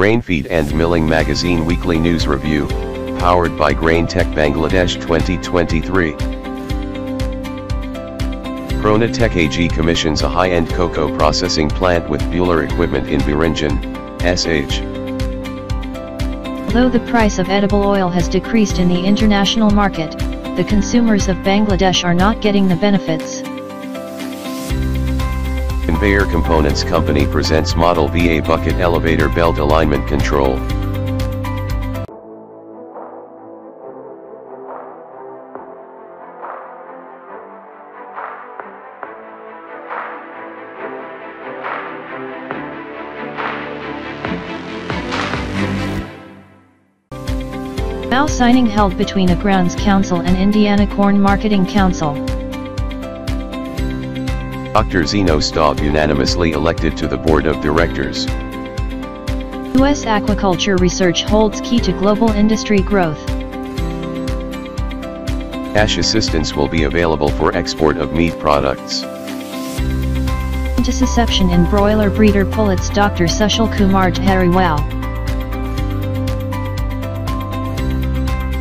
Grain Feed and Milling Magazine Weekly News Review, powered by Grain Tech Bangladesh 2023. Prona Tech AG commissions a high-end cocoa processing plant with Buehler equipment in Birengen, SH. Although the price of edible oil has decreased in the international market, the consumers of Bangladesh are not getting the benefits. Conveyor Components Company presents Model VA Bucket Elevator Belt Alignment Control. Now signing held between a Grounds Council and Indiana Corn Marketing Council. Dr. Zeno Staub unanimously elected to the Board of Directors. U.S. aquaculture research holds key to global industry growth. Cash assistance will be available for export of meat products. Intussusception in broiler breeder pullets. Dr. Sushil Kumar Dhariwal.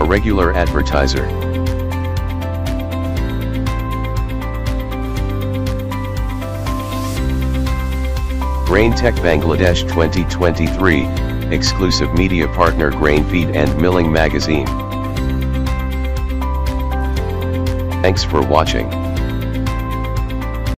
A regular advertiser. Grain Tech Bangladesh 2023, exclusive media partner Grain Feed and Milling Magazine. Thanks for watching.